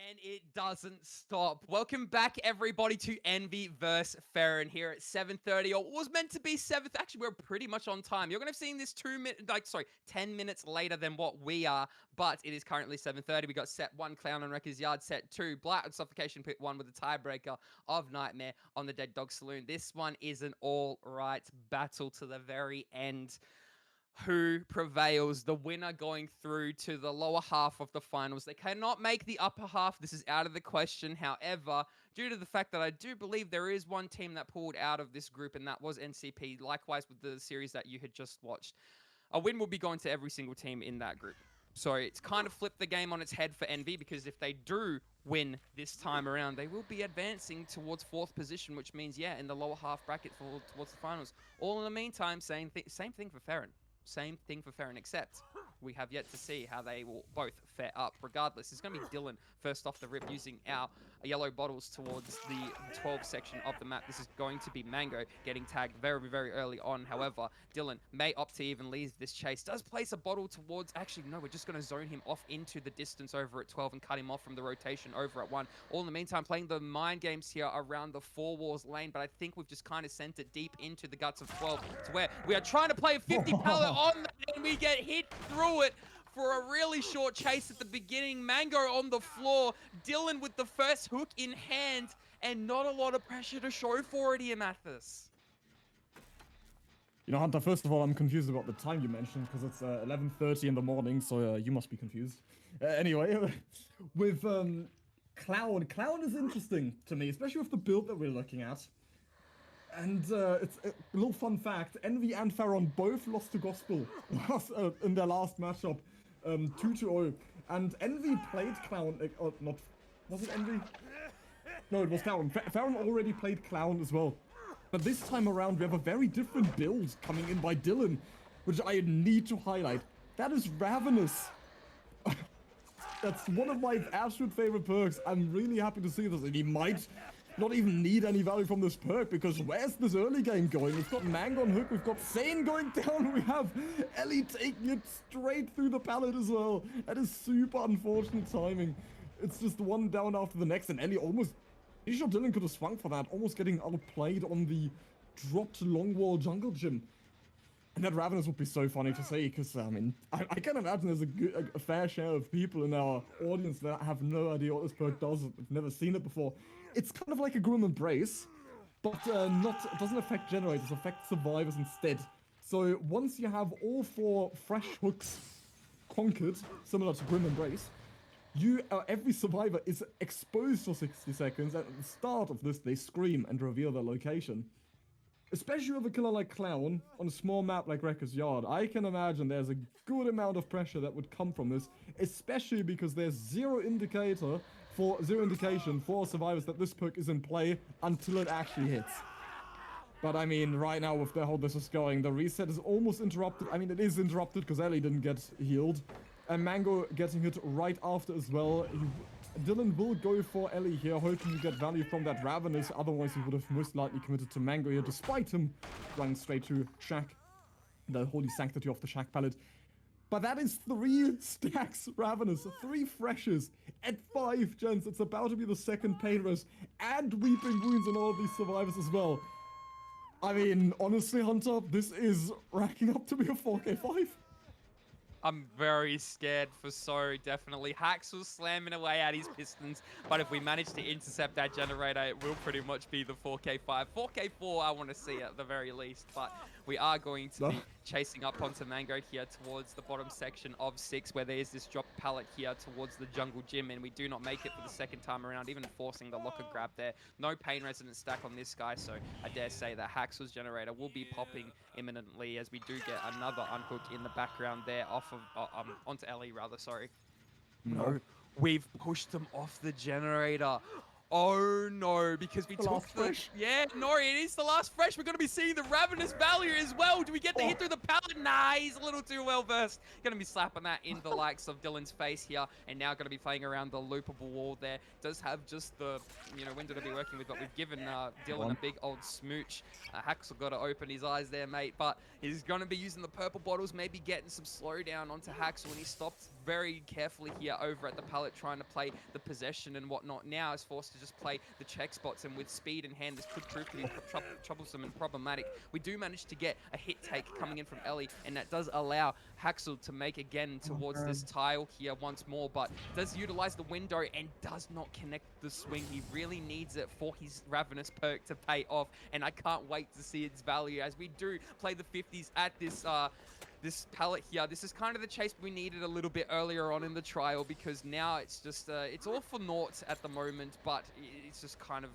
And it doesn't stop. Welcome back, everybody, to Envy vs. FERRON here at 7:30, or what was meant to be 7th. Actually, we're pretty much on time. You're going to have seen this 10 minutes later than what we are, but it is currently 7:30. We got set 1, Clown on Wrecker's Yard, set 2, Blight on Suffocation Pit 1 with the tiebreaker of Nightmare on the Dead Dog Saloon. This one is an all-right battle to the very end. Who prevails, the winner going through to the lower half of the finals. They cannot make the upper half. This is out of the question. However, due to the fact that I do believe there is one team that pulled out of this group, and that was NCP, likewise with the series that you had just watched, a win will be going to every single team in that group. So it's kind of flipped the game on its head for Envy, because if they do win this time around, they will be advancing towards 4th position, which means, yeah, in the lower half bracket towards the finals. All in the meantime, same thing for FERRON. Same thing for FERRON, except we have yet to see how they will both fare up. Regardless, it's going to be Dylan first off the rip using our yellow bottles towards the 12 section of the map. This is going to be Mango getting tagged very, very early on. However, Dylan may opt to even leave this chase. Does place a bottle towards... Actually, no, we're just going to zone him off into the distance over at 12 and cut him off from the rotation over at 1. All in the meantime, playing the mind games here around the 4 walls lane, but I think we've just kind of sent it deep into the guts of 12 to where we are trying to play a 50 pallet on that, and we get hit through it for a really short chase at the beginning. Mango on the floor, Dylan with the first hook in hand, and not a lot of pressure to show for it here, Mathis. You know, Hunter, first of all, I'm confused about the time you mentioned, because it's 11:30 in the morning, so you must be confused. Anyway, with Clown is interesting to me, especially with the build that we're looking at. And it's a little fun fact, Envy and FERRON both lost to Gospel in their last matchup, 2-0. And Envy played Clown, was it Envy? No, it was FERRON. FERRON already played Clown as well. But this time around, we have a very different build coming in by Dylan, which I need to highlight. That is Ravenous. That's one of my absolute favorite perks. I'm really happy to see this, and he might not even need any value from this perk, because where's this early game going? We've got Mango on hook, we've got Sane going down, we have Ellie taking it straight through the pallet as well. That is super unfortunate timing. It's just one down after the next, and Ellie almost... I'm sure Dylan could have swung for that, almost getting outplayed on the dropped long wall jungle gym. And that Ravenous would be so funny to see, because, I mean, I can imagine there's a fair share of people in our audience that have no idea what this perk does, have never seen it before. It's kind of like a Grim Embrace, but it doesn't affect generators, it affects survivors instead. So once you have all 4 fresh hooks conquered, similar to Grim Embrace, every survivor is exposed for 60 seconds, and at the start of this, they scream and reveal their location. Especially with a killer like Clown on a small map like Wrecker's Yard, I can imagine there's a good amount of pressure that would come from this, especially because there's zero indication for survivors that this perk is in play until it actually hits. But I mean, right now with how this is going, the reset is almost interrupted. I mean, it is interrupted because Ellie didn't get healed. And Mango getting hit right after as well. Dylan will go for Ellie here, hoping to get value from that Ravenous. Otherwise, he would have most likely committed to Mango here, despite him running straight to Shack. The holy sanctity of the Shack palette. But that is 3 stacks Ravenous, 3 freshes at 5 gens. It's about to be the second pain rush, and weeping wounds on all of these survivors as well. I mean, honestly, Hunter, this is racking up to be a 4k5. I'm very scared for So, definitely. Haxel's slamming away at his pistons, but if we manage to intercept that generator, it will pretty much be the 4k5. 4k4 I want to see at the very least, but we are going to be chasing up onto Mango here towards the bottom section of 6, where there is this drop pallet here towards the jungle gym, and we do not make it for the second time around, even forcing the locker grab there. No pain resonant stack on this guy, so I dare say that Haxel's generator will be popping imminently, as we do get another unhook in the background there off of onto Ellie rather, sorry. No, we've pushed them off the generator. Oh no, because we took fresh. Yeah, no, it is the last fresh. We're going to be seeing the Ravenous value as well. Do we get the hit through the pallet? Nah, he's a little too well versed. Going to be slapping that in the likes of Dylan's face here, and now going to be playing around the loopable wall there. Does have just the, window to be working with, but we've given Dylan a big old smooch. Haxel got to open his eyes there, mate, but he's going to be using the purple bottles, maybe getting some slowdown onto Haxel, and he stopped very carefully here over at the pallet, trying to play the possession and whatnot. Now is forced to just play the check spots, and with speed in hand, this could prove to be troublesome and problematic. We do manage to get a hit take coming in from Ellie, and that does allow Haxel to make again towards this tile here once more, but does utilize the window and does not connect the swing. He really needs it for his Ravenous perk to pay off, and I can't wait to see its value as we do play the 50s at this pallet here. This is kind of the chase we needed a little bit earlier on in the trial, because now it's just it's all for naught at the moment, but it's just kind of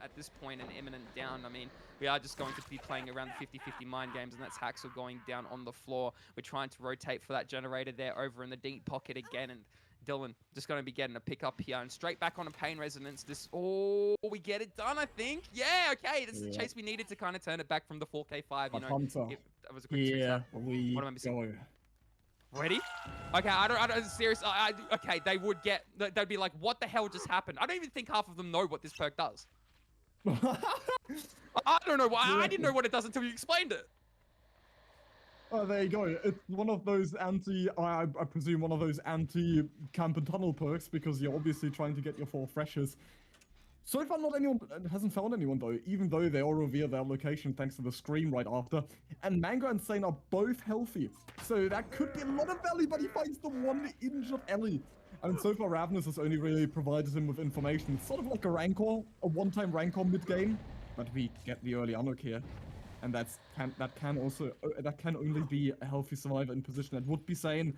at this point an imminent down. I mean, we are just going to be playing around the 50-50 mind games, and that's Haxel going down on the floor. We're trying to rotate for that generator there over in the deep pocket again, and Dylan just going to be getting a pick up here and straight back on a pain resonance. We get it done, I think. Yeah, okay. This is the chase we needed to kind of turn it back from the 4K5. You know, that was a quick what am I missing? Go. Ready? Okay, I don't, serious. Okay, they'd be like, what the hell just happened? I don't even think half of them know what this perk does. I don't know why. I didn't know what it does until you explained it. Oh, there you go. It's one of those I presume one of those anti-camp and tunnel perks, because you're obviously trying to get your 4 freshers. So far, not anyone hasn't found anyone though, even though they all reveal their location thanks to the scream right after. And Mango and Sane are both healthy, so that could be a lot of value, but he finds the one injured Ellie. And so far, Ravenous has only really provided him with information. It's sort of like a Rancor, a one-time Rancor mid-game, but we get the early unlock here. And that can only be a healthy survivor in position. That would be saying,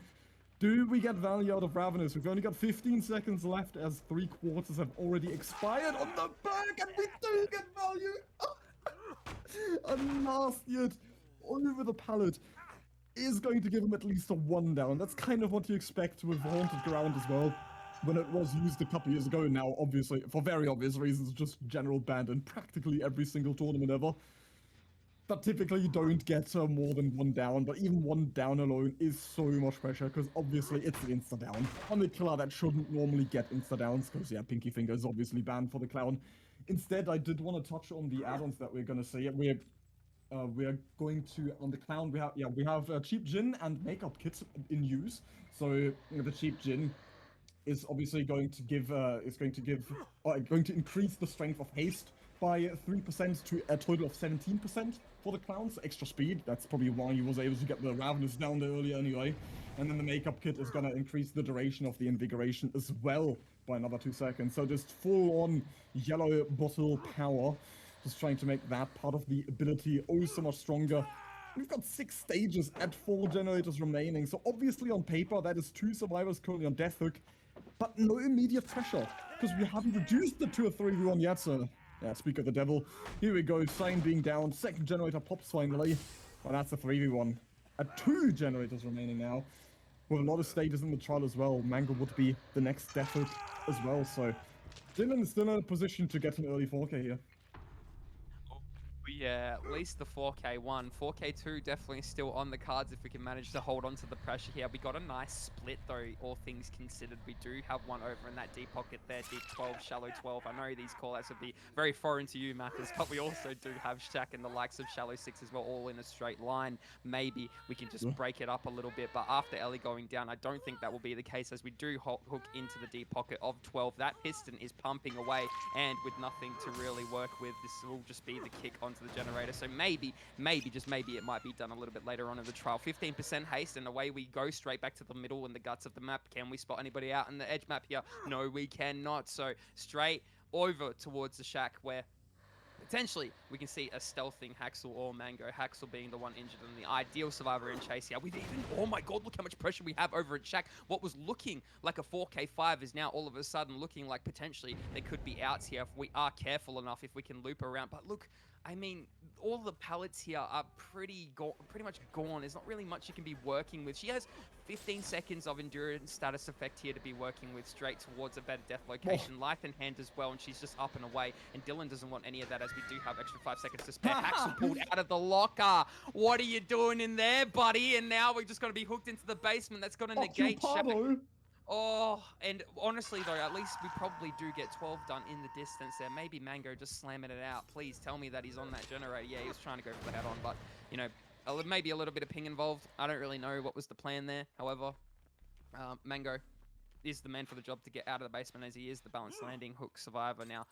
do we get value out of Ravenous? We've only got 15 seconds left as 3/4 have already expired on the perk, and we do get value. A nasty hit over the pallet is going to give him at least a 1 down. That's kind of what you expect with Haunted Ground as well. When it was used a couple years ago, now obviously, for very obvious reasons, just general banned in practically every single tournament ever. But typically you don't get more than 1 down, but even 1 down alone is so much pressure, because obviously it's an insta-down. On the killer that shouldn't normally get insta-downs, because yeah, Pinky Finger is obviously banned for the clown. Instead, I did want to touch on the add-ons that we're going to see. We're going to, on the clown, we have Cheap Gin and Makeup Kit in use. So the Cheap Gin is obviously going to increase the strength of haste by 3% to a total of 17% for the clown, so extra speed. That's probably why he was able to get the Ravenous down there earlier anyway. And then the Makeup Kit is going to increase the duration of the Invigoration as well by another 2 seconds. So just full-on yellow bottle power, just trying to make that part of the ability oh so much stronger. We've got 6 stages and 4 generators remaining, so obviously on paper that is 2 survivors currently on Death Hook, but no immediate pressure, because we haven't reduced it to a 3v1 yet, so yeah, speak of the devil. Here we go, Sign being down, 2nd generator pops finally. Well, that's a 3v1. 2 generators remaining now, with a lot of stages in the trial as well. Mango would be the next Death Hook as well, so Dylan is still in a position to get an early 4K here. Yeah, at least the 4K1. 4K2 definitely still on the cards if we can manage to hold on to the pressure here. We got a nice split though, all things considered. We do have one over in that deep pocket there, deep 12, shallow 12. I know these callouts would be very foreign to you, Mathis, but we also do have Shaq and the likes of shallow 6 as well, all in a straight line. Maybe we can just break it up a little bit, but after Ellie going down, I don't think that will be the case, as we do hook into the deep pocket of 12. That piston is pumping away, and with nothing to really work with, this will just be the kick onto the generator. So maybe, just maybe it might be done a little bit later on in the trial. 15% haste, and away we go straight back to the middle and the guts of the map. Can we spot anybody out in the edge map here? No, we cannot. So straight over towards the shack, where potentially we can see a stealthing Haxel or Mango. Haxel being the one injured and the ideal survivor in chase here. We've even, oh my god, look how much pressure we have over at Shack. What was looking like a 4K5 is now all of a sudden looking like potentially there could be outs here if we are careful enough, if we can loop around. But look, I mean, all the pallets here are pretty much gone. There's not really much you can be working with. She has 15 seconds of endurance status effect here to be working with, straight towards a better death location. Life in hand as well, and she's just up and away. And Dylan doesn't want any of that, as we do have extra 5 seconds to spare. Haxel pulled out of the locker. What are you doing in there, buddy? And now we're just going to be hooked into the basement. That's going to negate Shack. Oh, and honestly though, at least we probably do get 12 done in the distance there. Maybe Mango just slamming it out. Please tell me that he's on that generator. Yeah, he was trying to go for the head-on, but, you know, maybe a little bit of ping involved. I don't really know what was the plan there, however. Mango is the man for the job to get out of the basement, as he is the balanced landing hook survivor now.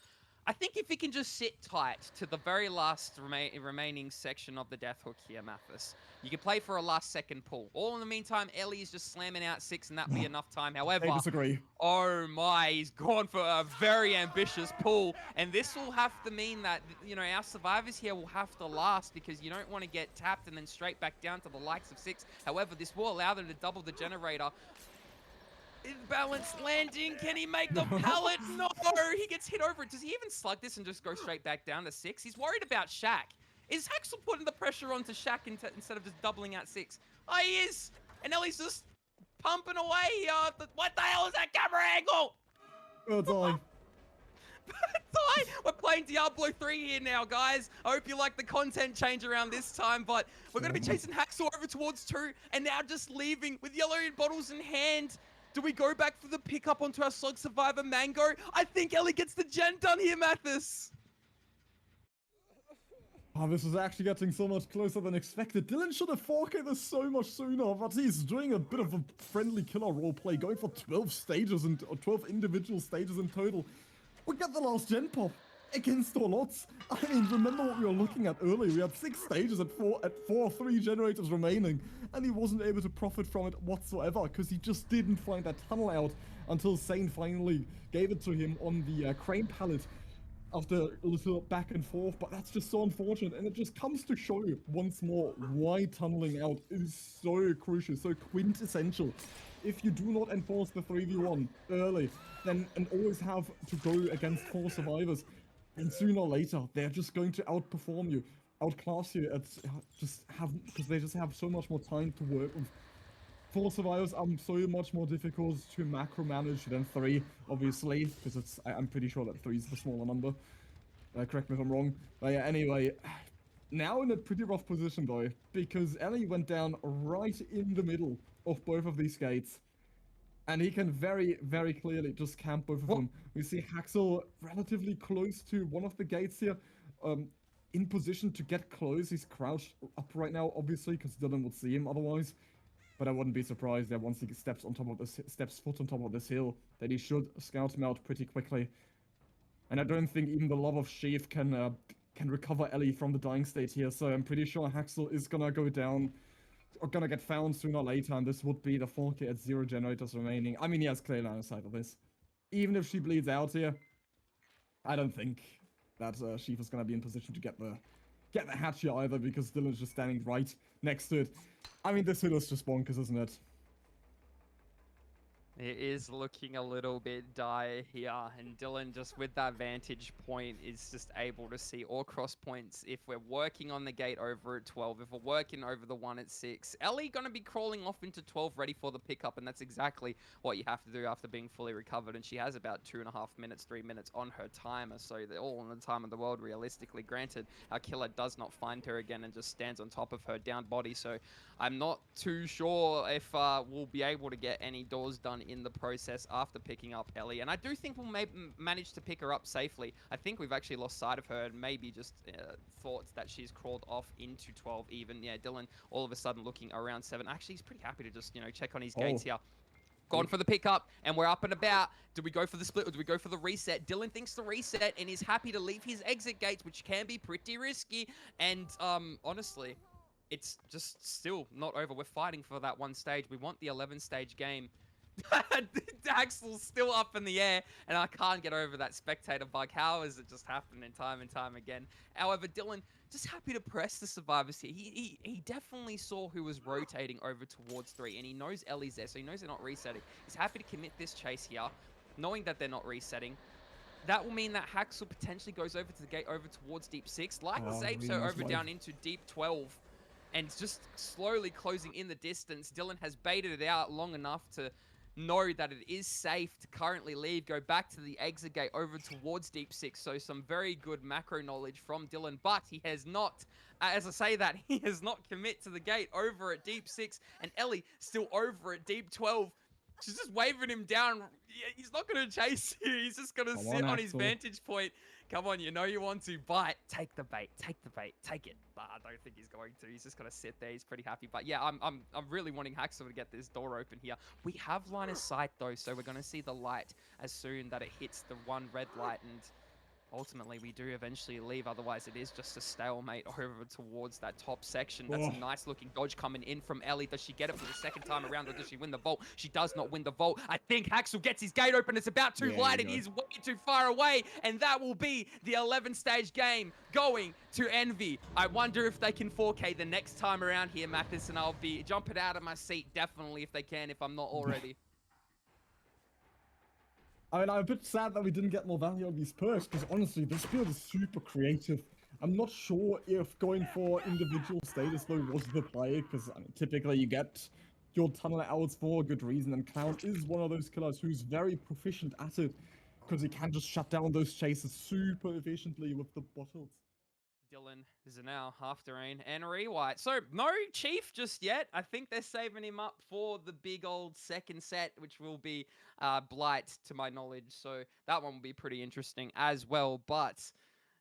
I think if he can just sit tight to the very last remaining section of the death hook here, Mathis, you can play for a last second pull. All in the meantime, Ellie is just slamming out 6, and that'll be enough time. I However, disagree. oh my, he's gone for a very ambitious pull, and this will have to mean that, you know, our survivors here will have to last, because you don't want to get tapped and then straight back down to the likes of 6. However, this will allow them to double the generator. Balanced landing. Can he make the pallet? No, he gets hit over it. Does he even slug this and just go straight back down to 6? He's worried about Shaq. Is Haxel putting the pressure onto Shaq instead of just doubling out 6? Oh, he is. And Ellie's just pumping away. What the hell is that camera angle? Oh, die. We're playing Diablo 3 here now, guys. I hope you like the content change around this time, but we're going to be chasing Haxel over towards 2, and now just leaving with yellow bottles in hand. Do we go back for the pickup onto our slug survivor, Mango? I think Ellie gets the gen done here, Mathis. Oh, this is actually getting so much closer than expected. Dylan should have 4K'd this so much sooner, but he's doing a bit of a friendly killer roleplay, going for 12 stages and 12 individual stages in total. We got the last gen pop against all odds. I mean, remember what we were looking at earlier? We had 6 stages at 3 generators remaining, and he wasn't able to profit from it whatsoever because he just didn't find that tunnel out until Sane finally gave it to him on the crane pallet after a little back and forth. But that's just so unfortunate, and it just comes to show once more why tunneling out is so crucial, so quintessential. If you do not enforce the 3v1 early, then and always have to go against 4 survivors, and sooner or later they're just going to outperform you, outclass you. It's because they just have so much more time to work with. 4 survivors are so much more difficult to macro manage than 3, obviously, because I'm pretty sure that 3 is the smaller number. Correct me if I'm wrong. But yeah, anyway, now in a pretty rough position though, because Ellie went down right in the middle of both of these gates. And he can very, very clearly just camp both of them. We see Haxel relatively close to one of the gates here, in position to get close. He's crouched up right now, obviously, because Dylan would see him otherwise. But I wouldn't be surprised that once he steps foot on top of this hill, that he should scout him out pretty quickly. And I don't think even the love of Sheaf can recover Ellie from the dying state here. So I'm pretty sure Haxel is gonna go down, or gonna get found sooner or later, and this would be the 4K at 0 generators remaining. I mean, he has clear line of sight of this. Even if she bleeds out here, I don't think that Sheaf is gonna be in position to get the hatch here either, because Dylan's just standing right next to it. I mean, this hill is just bonkers, isn't it? It is looking a little bit dire here, and Dylan, just with that vantage point, is just able to see all cross points. If we're working on the gate over at 12, if we're working over the one at 6, Ellie gonna be crawling off into 12 ready for the pickup, and that's exactly what you have to do after being fully recovered. And she has about 2.5 minutes, 3 minutes on her timer, so they're all in the time of the world, realistically. Granted, our killer does not find her again and just stands on top of her downed body, so I'm not too sure if we'll be able to get any doors done in the process after picking up Ellie. And I do think we'll manage to pick her up safely. I think we've actually lost sight of her and maybe just thought that she's crawled off into 12 even. Yeah, Dylan all of a sudden looking around 7. Actually, he's pretty happy to just, you know, check on his gates here. Gone for the pickup, and we're up and about. Do we go for the split or do we go for the reset? Dylan thinks the reset and is happy to leave his exit gates, which can be pretty risky. And honestly, it's just still not over. We're fighting for that one stage. We want the 11-stage game. Daxel's still up in the air, and I can't get over that spectator bug. How is it just happening time and time again? However, Dylan just happy to press the survivors here. He definitely saw who was rotating over towards 3, and he knows Ellie's there, so he knows they're not resetting. He's happy to commit this chase here, knowing that they're not resetting. That will mean that Haxel potentially goes over to the gate over towards deep 6, like Zapes over down into deep 12. And just slowly closing in the distance. Dylan has baited it out long enough to know that it is safe to currently leave, go back to the exit gate over towards deep 6. So some very good macro knowledge from Dylan, but he has not, as I say that, he has not commit to the gate over at deep 6, and Ellie still over at deep 12. She's just waving him down. Yeah, he's not going to chase you. He's just going to Come sit on, on his Axel. vantage point. Come on, you know you want to bite. Take the bait. Take the bait. Take it. But I don't think he's going to. He's just going to sit there. He's pretty happy. But yeah, I'm really wanting Haxel to get this door open here. We have line of sight though, so we're going to see the light as soon that it hits the one red light, and ultimately we do eventually leave. Otherwise it is just a stalemate over towards that top section. That's a nice looking dodge coming in from Ellie. Does she get it for the second time around, or does she win the vault? She does not win the vault. I think Haxel gets his gate open. It's about to light, and he's way too far away, and that will be the 11 stage game going to Envy. I wonder if they can 4K the next time around here, Mathis, and I'll be jumping out of my seat definitely if they can, if I'm not already. I mean, I'm a bit sad that we didn't get more value on these perks, because honestly, this build is super creative. I'm not sure if going for individual status though was the play, because I mean, typically you get your tunnel outs for a good reason, and Clown is one of those killers who's very proficient at it, because he can just shut down those chases super efficiently with the bottles. Dylan is now after rain and rewhite. So no Chief just yet. I think they're saving him up for the big old second set, which will be Blight to my knowledge. So that one will be pretty interesting as well. But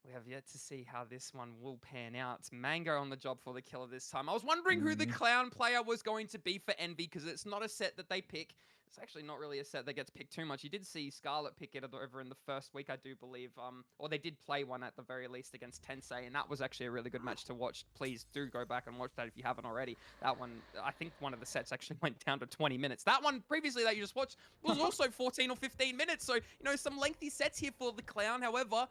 we have yet to see how this one will pan out. Mango on the job for the killer this time. I was wondering who the Clown player was going to be for Envy, because it's not a set that they pick. It's actually not really a set that gets picked too much. You did see Scarlet pick it over in the first week, I do believe. Or they did play one at the very least against Tensei, and that was actually a really good match to watch. Please do go back and watch that if you haven't already. That one, I think one of the sets actually went down to 20 minutes. That one previously that you just watched was also 14 or 15 minutes. So, you know, some lengthy sets here for the Clown. However,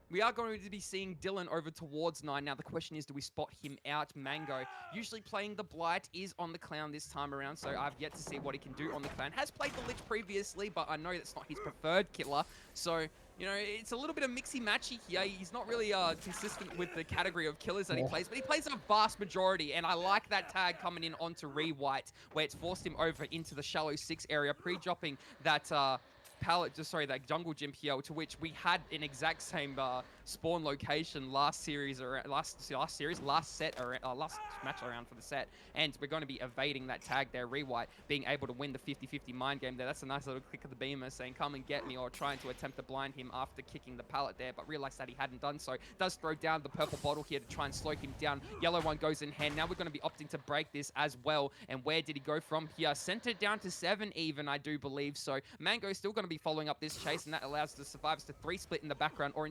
we are going to be seeing Dylan over towards 9. Now, the question is, do we spot him out? Mango, usually playing the Blight, is on the Clown this time around, so I've yet to see what he can do on the Clown. Has played the Lich previously, but I know that's not his preferred killer, so, you know, it's a little bit of mixy-matchy here. He's not really consistent with the category of killers that he plays, but he plays a vast majority, and I like that tag coming in onto Rewhite, where it's forced him over into the shallow 6 area, pre-dropping that... that jungle gym here, to which we had an exact same spawn location last match around for the set, and we're going to be evading that tag there. Rewhite being able to win the 50-50 mind game there. That's a nice little click of the beamer saying come and get me, or trying to attempt to blind him after kicking the pallet there, but realized that he hadn't done so. Does throw down the purple bottle here to try and slow him down. Yellow one goes in hand. Now we're going to be opting to break this as well, and where did he go from here? Sent it down to 7 even, I do believe. So Mango is still going to be following up this chase, and that allows the survivors to 3-split in the background, or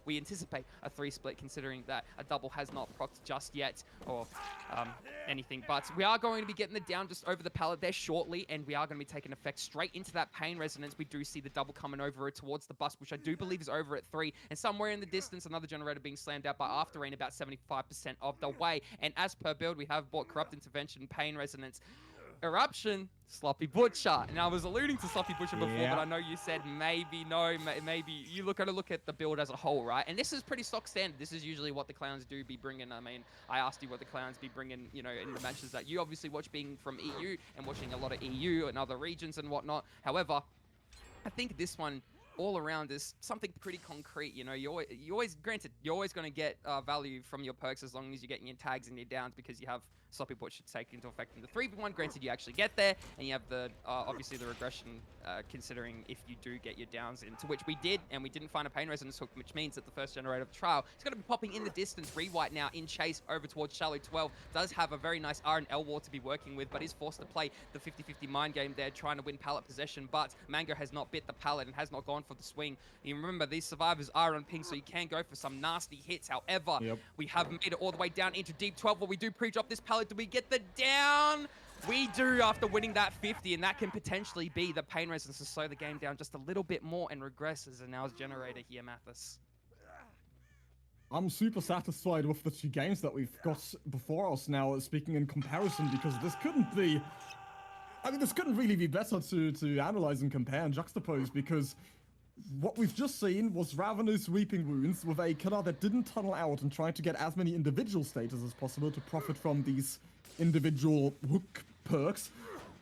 we anticipate a 3-split, considering that a double has not procced just yet, or anything. But we are going to be getting the down just over the pallet there shortly, and we are going to be taking effect straight into that pain resonance. We do see the double coming over towards the bus, which I do believe is over at 3, and somewhere in the distance, another generator being slammed out by After Rain about 75% of the way. And as per build, we have bought Corrupt Intervention, Pain Resonance, Eruption, Sloppy Butcher. And I was alluding to Sloppy Butcher before, but I know you said maybe no, maybe you got to look at the build as a whole, right? And this is pretty stock standard. This is usually what the Clowns do be bringing. I mean, I asked you what the Clowns be bringing, you know, in the matches that you obviously watch, being from EU and watching a lot of EU and other regions and whatnot. However, I think this one all around is something pretty concrete. You know, you're always granted, you're always going to get value from your perks as long as you're getting your tags and your downs, because you have Sloppy Butcher take into effect in the 3v1. Granted, you actually get there, and you have the obviously the regression, considering if you do get your downs in, to which we did, and we didn't find a Pain Resonance hook, which means that the first generator of the trial is going to be popping in the distance. Rewhite now in chase over towards Shallow 12. Does have a very nice R and L ward to be working with, but is forced to play the 50-50 mind game there, trying to win pallet possession, but Mango has not bit the pallet and has not gone for the swing. You remember, these survivors are on ping, so you can go for some nasty hits. However, we have made it all the way down into Deep 12, where we do pre-drop this pallet. Do we get the down? We do, after winning that 50, and that can potentially be the Pain Resonance to slow the game down just a little bit more and regress as a now's generator here, Mathis. I'm super satisfied with the 2 games that we've got before us now, speaking in comparison, because this couldn't be... I mean, this couldn't really be better to analyze and compare and juxtapose, because what we've just seen was Ravenous Weeping Wounds with a killer that didn't tunnel out and tried to get as many individual status as possible to profit from these individual hook perks.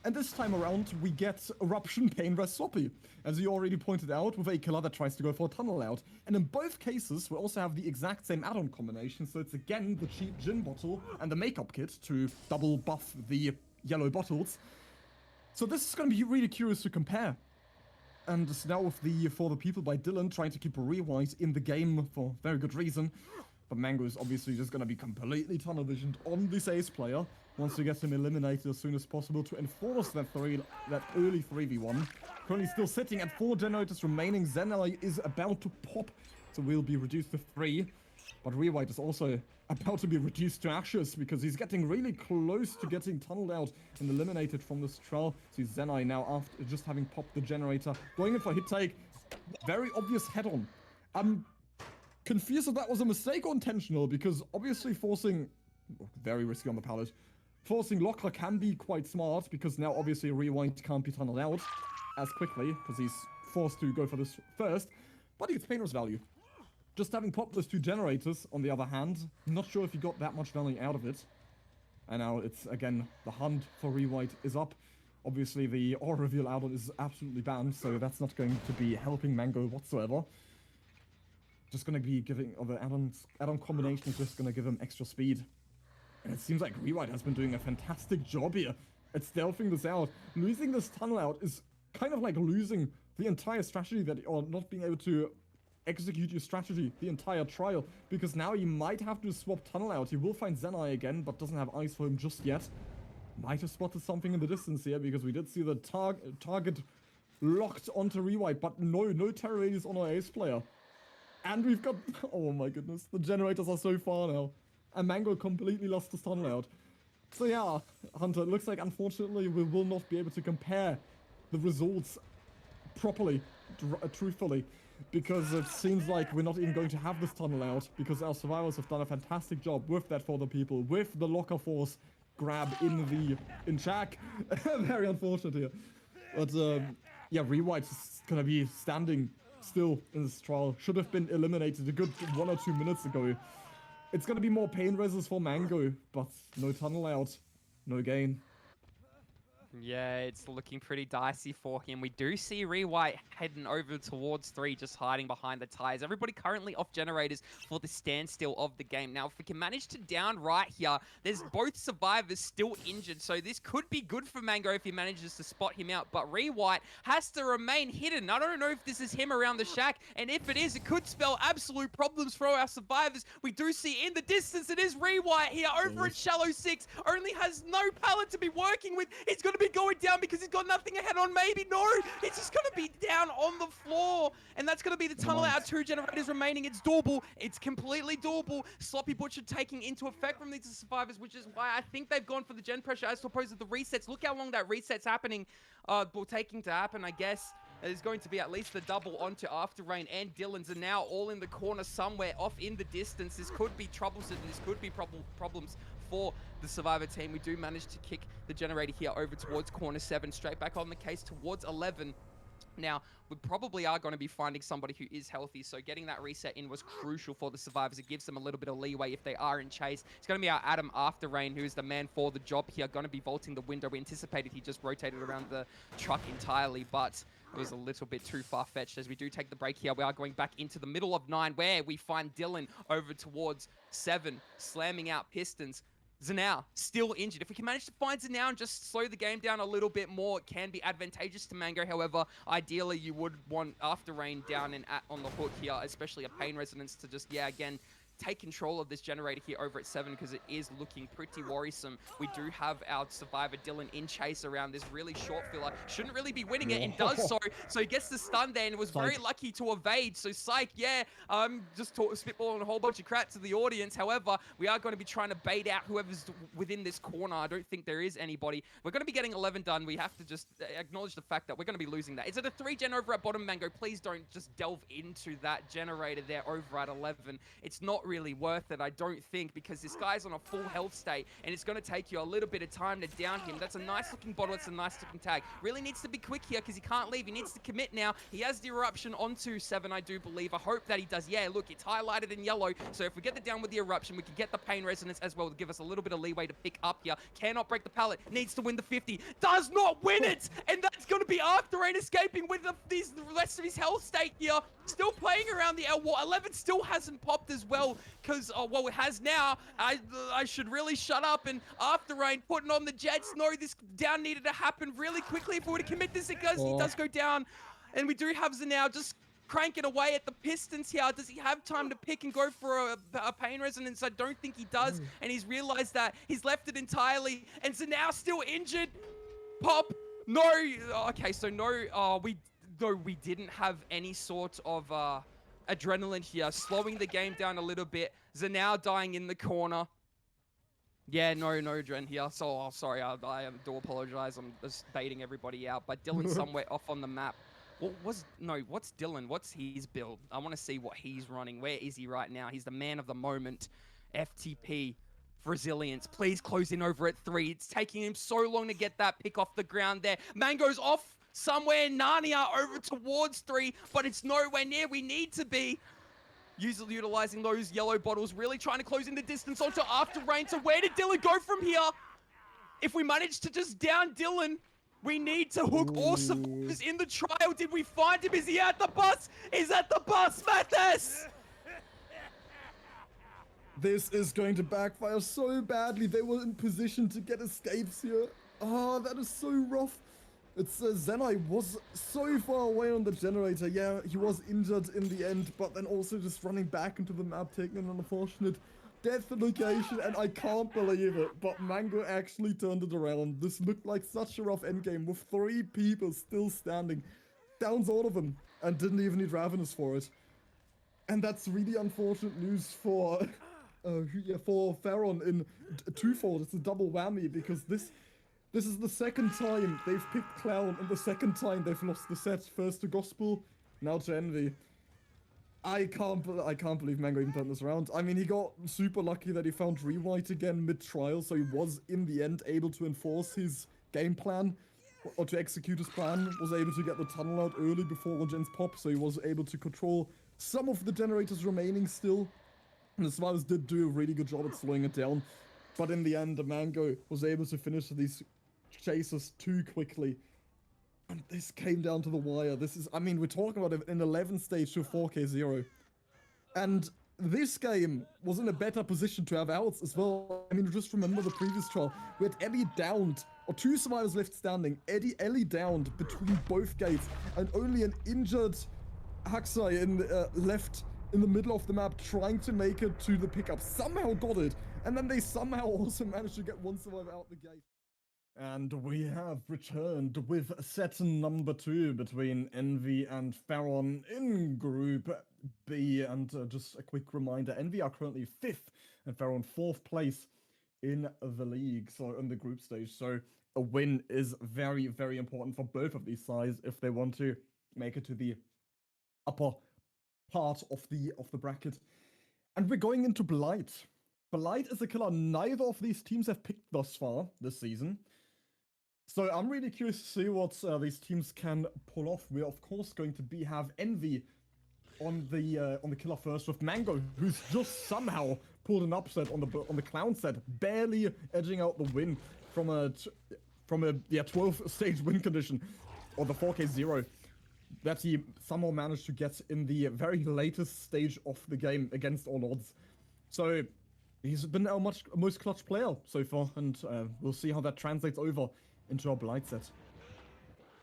And this time around, we get Eruption, Pain, Res, Sloppy, as you already pointed out, with a killer that tries to go for a tunnel out. And in both cases, we also have the exact same add-on combination, so it's again the cheap gin bottle and the makeup kit to double buff the yellow bottles. So this is going to be really curious to compare. And now with For the People by Dylan trying to keep Rewind in the game for very good reason. But Mango is obviously just going to be completely tunnel visioned on this ace player. Wants to get him eliminated as soon as possible to enforce that early 3v1. Currently still sitting at 4 generators remaining. Zenai is about to pop, so will be reduced to 3. But Rewind is also about to be reduced to ashes because he's getting really close to getting tunneled out and eliminated from this trial. See Zenai now after just having popped the generator, going in for hit take. Very obvious head-on. I'm confused if that was a mistake or intentional because obviously forcing, very risky on the pallet, forcing Locker can be quite smart because now obviously Rewind can't be tunneled out as quickly because he's forced to go for this first, but he gets painter's value. Just having popped those 2 generators, on the other hand, not sure if he got that much value out of it. And now it's, again, the hunt for Rewind is up. Obviously, the aura reveal add-on is absolutely banned, so that's not going to be helping Mango whatsoever. Just going to be giving, or the add-on combination is just going to give him extra speed. And it seems like Rewind has been doing a fantastic job here at stealthing this out. Losing this tunnel out is kind of like losing the entire strategy that, or not being able to execute your strategy the entire trial, because now you might have to swap tunnel out. He will find Zenai again, but doesn't have eyes for him just yet. Might have spotted something in the distance here, because we did see the target locked onto Rewind, but no terror radius on our ace player. And we've got, oh my goodness, the generators are so far now. And Mango completely lost his tunnel out. So yeah, Hunter, it looks like unfortunately we will not be able to compare the results properly, truthfully, because it seems like we're not even going to have this tunnel out, because our survivors have done a fantastic job with that For the People, with the locker force grab in Shaq. Very unfortunate here. But yeah, Rewind is gonna be standing still in this trial. Should have been eliminated a good 1 or 2 minutes ago. It's gonna be more pain resist for Mango, but no tunnel out, no gain. Yeah, it's looking pretty dicey for him. We do see Rewhite heading over towards 3, just hiding behind the tires. Everybody currently off generators for the standstill of the game. Now, if we can manage to down right here, there's both survivors still injured, so this could be good for Mango if he manages to spot him out, but Rewhite has to remain hidden. I don't know if this is him around the shack, and if it is, it could spell absolute problems for our survivors. We do see in the distance, it is Rewhite here over at Shallow 6, only has no pallet to be working with. He's going to be going down because he's got nothing ahead on. Maybe no, it's just going to be down on the floor, and that's going to be the tunnel out. 2 generators remaining. It's doable. It's completely doable. Sloppy Butcher taking into effect from these survivors, which is why I think they've gone for the gen pressure as opposed to the resets. Look how long that reset's happening, taking to happen, I guess. There's going to be at least the double onto After Rain, and Dylan's are now all in the corner somewhere off in the distance. This could be troublesome. This could be problems for the Survivor team. We do manage to kick the generator here over towards corner 7, straight back on the case towards 11. Now, we probably are going to be finding somebody who is healthy, so getting that reset in was crucial for the survivors. It gives them a little bit of leeway if they are in chase. It's going to be our Adam After Rain, who is the man for the job here, going to be vaulting the window. We anticipated he just rotated around the truck entirely, but it was a little bit too far-fetched. As we do take the break here, we are going back into the middle of 9, where we find Dylan over towards 7, slamming out Pistons. Zanao, still injured. If we can manage to find Zanao and just slow the game down a little bit more, it can be advantageous to Mango. However, ideally, you would want After Rain down and on the hook here, especially a Pain Resonance to just, yeah, again, take control of this generator here over at 7, because it is looking pretty worrisome. We do have our survivor Dylan in chase around this really short filler. Shouldn't really be winning it, and does so. So he gets the stun there and was very lucky to evade. So Psych, yeah, just spitballing a whole bunch of crap to the audience. However, we are going to be trying to bait out whoever's within this corner. I don't think there is anybody. We're going to be getting 11 done. We have to just acknowledge the fact that we're going to be losing that. Is it a 3 gen over at bottom, Mango? Please don't just delve into that generator there over at 11. It's not really worth it, I don't think, because this guy's on a full health state, and it's going to take you a little bit of time to down him. That's a nice looking bottle. It's a nice looking tag. Really needs to be quick here because he can't leave. He needs to commit now. He has the eruption onto 7, I do believe. I hope that he does. Yeah, look, it's highlighted in yellow. So if we get the down with the eruption, we can get the Pain Resonance as well to give us a little bit of leeway to pick up here. Cannot break the pallet. Needs to win the 50. Does not win it! And that's going to be After Rain escaping with the rest of his health state here. Still playing around the L1. 11 still hasn't popped as well. because, well, it has now. I should really shut up. And after rain, putting on the Jets. No, this down needed to happen really quickly. If we were to commit this, he does go down. And we do have Zanao just cranking away at the Pistons here. Does he have time to pick and go for a pain resonance? I don't think he does. And he's realized that. He's left it entirely. And Zanao still injured. Pop. No. Okay, so no, we didn't have any sort of adrenaline here. Slowing the game down a little bit. Zanao dying in the corner. Yeah, no adrenaline here. So, sorry, I do apologize. I'm just baiting everybody out. But Dylan's somewhere off on the map. What's Dylan? What's his build? I want to see what he's running. Where is he right now? He's the man of the moment. FTP. Resilience. Please close in over at 3. It's taking him so long to get that pick off the ground there. Mango's off somewhere. Narnia over towards 3, but it's nowhere near we need to be. Utilizing those yellow bottles, really trying to close in the distance onto After Rain. So where did Dylan go from here? If we manage to just down Dylan, we need to hook all survivors in the trial. Did we find him? Is he at the bus? He's at the bus, Mathis! This is going to backfire so badly. They were in position to get escapes here. Oh, that is so rough. It's Zenai was so far away on the generator. Yeah, he was injured in the end, but then also just running back into the map, taking an unfortunate death location, and I can't believe it, but Mango actually turned it around. This looked like such a rough endgame with 3 people still standing. Downs all of them, and didn't even need Ravenous for it. And that's really unfortunate news for FERRON in twofold. It's a double whammy, because this is the second time they've picked Clown, and the second time they've lost the set. First to Gospel, now to Envy. I can't believe Mango even turned this around. I mean, he got super lucky that he found Rewrite again mid-trial, so he was, in the end, able to enforce his game plan, or to execute his plan, was able to get the tunnel out early before Gens pop, so he was able to control some of the generators remaining still. And the Survivors did do a really good job at slowing it down, but in the end, the Mango was able to finish these chases too quickly. And this came down to the wire. This is, I mean, we're talking about an 11 stage to 4K0. And this game was in a better position to have outs as well. I mean, just remember the previous trial. We had Ellie downed, or 2 survivors left standing. Ellie downed between both gates, and only an injured Haksai left in the middle of the map trying to make it to the pickup. Somehow got it, and then they somehow also managed to get 1 survivor out the gate. And we have returned with set number 2 between Envy and FERRON in Group B. And just a quick reminder, Envy are currently 5th and FERRON 4th place in the league, so in the group stage. So a win is very, very important for both of these sides if they want to make it to the upper part of the bracket. And we're going into Blight. Blight is a killer neither of these teams have picked thus far this season. So I'm really curious to see what these teams can pull off. We're of course going to have Envy on the killer first with Mango, who's just somehow pulled an upset on the Clown set, barely edging out the win from a 12th stage win condition, or the 4K0, that he somehow managed to get in the very latest stage of the game against all odds. So he's been our most clutch player so far, and we'll see how that translates over into our Blight set.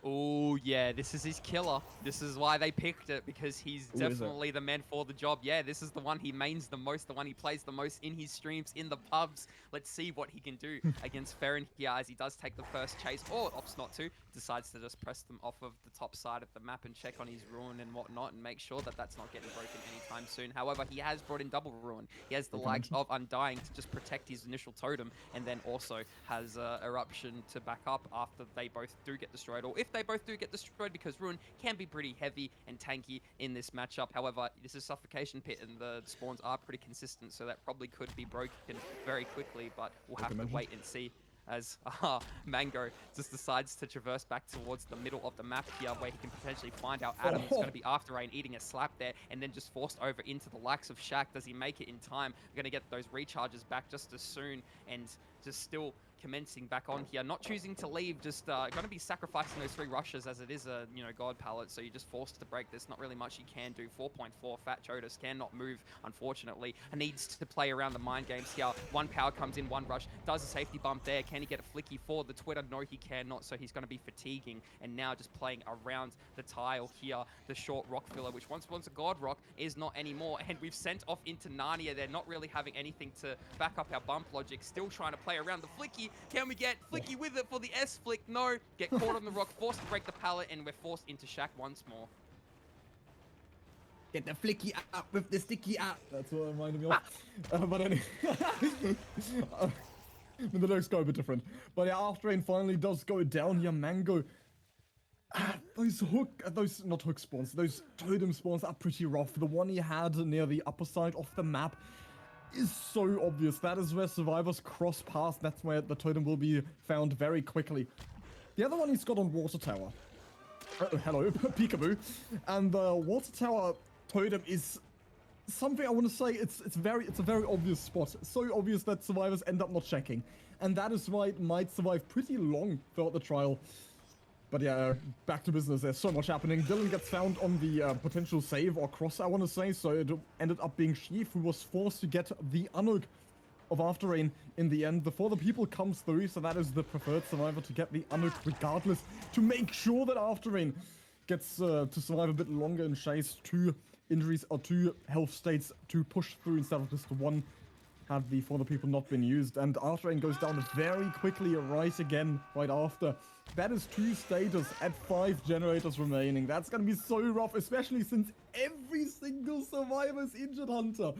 Oh, yeah, this is his killer. This is why they picked it, because he's definitely the man for the job. Yeah, this is the one he mains the most, the one he plays the most in his streams, in the pubs. Let's see what he can do against FERRON here, as he does take the first chase, or opts not to, decides to just press them off of the top side of the map and check on his ruin and whatnot, and make sure that that's not getting broken anytime soon. However, he has brought in double ruin. He has the likes of Undying to just protect his initial totem, and then also has Eruption to back up after they both do get destroyed, or if they both do get destroyed, because Ruin can be pretty heavy and tanky in this matchup. However, this is Suffocation Pit, and the spawns are pretty consistent, so that probably could be broken very quickly, but we'll have to wait and see, as Mango just decides to traverse back towards the middle of the map here, where he can potentially find out Adam is going to be after Rain, eating a slap there, and then just forced over into the likes of Shaq. Does he make it in time? We're going to get those recharges back just as soon, and just still commencing back on here, not choosing to leave, just going to be sacrificing those 3 rushes as it is a, God pallet, so you're just forced to break. There's not really much you can do. 4.4, Fat Chodas cannot move, unfortunately, and needs to play around the mind games here. 1 power comes in, 1 rush, does a safety bump there. Can he get a flicky for the Twitter? No, he cannot, so he's going to be fatiguing, and now just playing around the tile here, the short rock filler, which once a God rock is not anymore, and we've sent off into Narnia. They're not really having anything to back up our bump logic, still trying to play around the flicky. Can we get flicky with it for the S flick? No, get caught on the rock, forced to break the pallet, and we're forced into Shack once more. Get the flicky up with the sticky up. That's what it reminded me of. But anyway, the lyrics go a bit different. But yeah, after rain finally does go down here, Mango. Those not hook spawns, those totem spawns are pretty rough. The one he had near the upper side of the map is so obvious. That is where survivors cross paths. That's where the totem will be found very quickly. The other one he's got on Water Tower. Hello, peekaboo. And the Water Tower totem is something I want to say. It's a very obvious spot. So obvious that survivors end up not checking, and that is why it might survive pretty long throughout the trial. But yeah, back to business. There's so much happening. Dylan gets found on the potential save or cross, I want to say. So it ended up being Sheaf who was forced to get the unhook of After Rain in the end. Before the people comes through, so that is the preferred survivor to get the unhook regardless. To make sure that After Rain gets to survive a bit longer and chase 2 injuries or 2 health states to push through instead of just 1. Had the For the People not been used, and After Rain goes down very quickly right after. That is 2 status at 5 generators remaining. That's gonna be so rough, especially since every single survivor is injured, Hunter.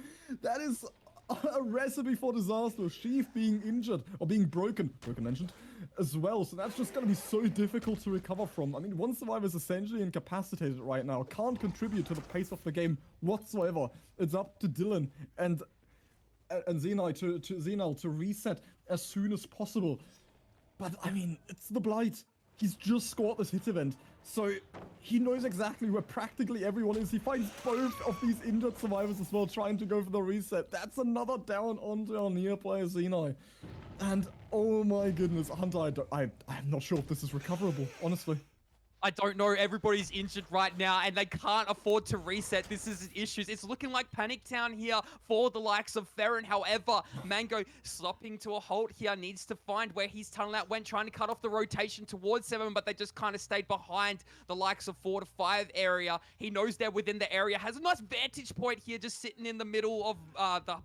That is a recipe for disaster. Sheaf being injured, or being broken mentioned, as well. So that's just gonna be so difficult to recover from. I mean, one survivor is essentially incapacitated right now, can't contribute to the pace of the game whatsoever. It's up to Dylan and Zenal to reset as soon as possible. But I mean, it's the Blight. He's just scored this hit event, so he knows exactly where practically everyone is. He finds both of these injured survivors as well, trying to go for the reset. That's another down onto our near player Zenai. And oh my goodness, Hunter, I'm not sure if this is recoverable, honestly. I don't know. Everybody's injured right now, and they can't afford to reset. This is issues. It's looking like Panic Town here for the likes of FERRON. However, Mango stopping to a halt here, needs to find where his tunnel out went, trying to cut off the rotation towards 7, but they just kind of stayed behind the likes of 4 to 5 area. He knows they're within the area, has a nice vantage point here, just sitting in the middle of the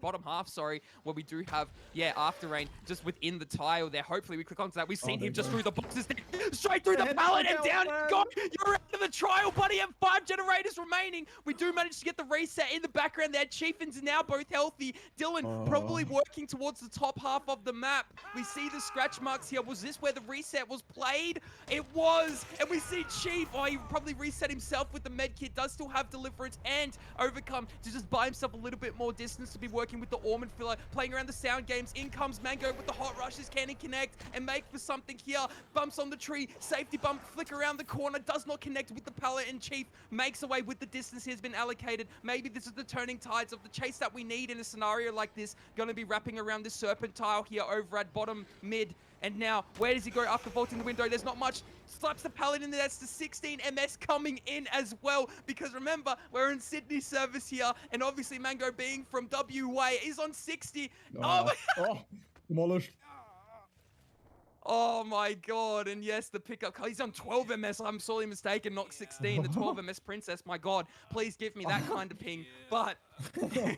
bottom half, sorry, where we do have, After Rain just within the tile there. Hopefully we click onto that. We've seen him just through the boxes there, straight through the pallet, and down you go. You're out of the trial, buddy. And 5 generators remaining. We do manage to get the reset in the background there. Chiefins are now both healthy. Dylan probably working towards the top half of the map. We see the scratch marks here. Was this where the reset was played? It was. And we see Chief. Oh, he probably reset himself with the med kit. Does still have Deliverance and Overcome to just buy himself a little bit more distance to be working with the Ormond filler, playing around the sound games. In comes Mango with the hot rushes. Can he connect and make for something here? Bumps on the tree. Safety bump. Flick around the corner. Does not connect with the pallet, and Chief makes away with the distance he has been allocated. Maybe this is the turning tides of the chase that we need in a scenario like this. Going to be wrapping around this Serpentile here over at bottom mid. And now, where does he go after vaulting the window? There's not much. Slaps the pallet in there. That's the 16 MS coming in as well. Because remember, we're in Sydney service here. And obviously, Mango being from WA is on 60. Demolished. Oh my god, and yes, the pickup, he's on 12 MS, I'm sorely mistaken, not 16, the 12 MS Princess, my god, please give me that kind of ping, but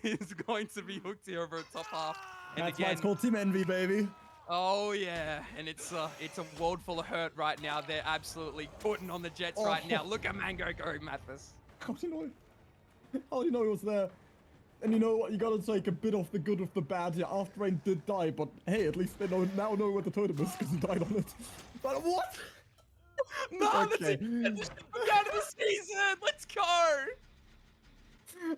he's going to be hooked here over a top half. And that's why it's called Team Envy, baby. Oh yeah, and it's a world full of hurt right now. They're absolutely putting on the Jets right now. Look at Mango go, Mathis. How do you know? How do you know it was there? And you know what? You gotta take a bit of the good of the bad here. After Rain did die, but hey, at least they now know what the totem is because he died on it. But what? No, okay. That's the out of the season. Let's go.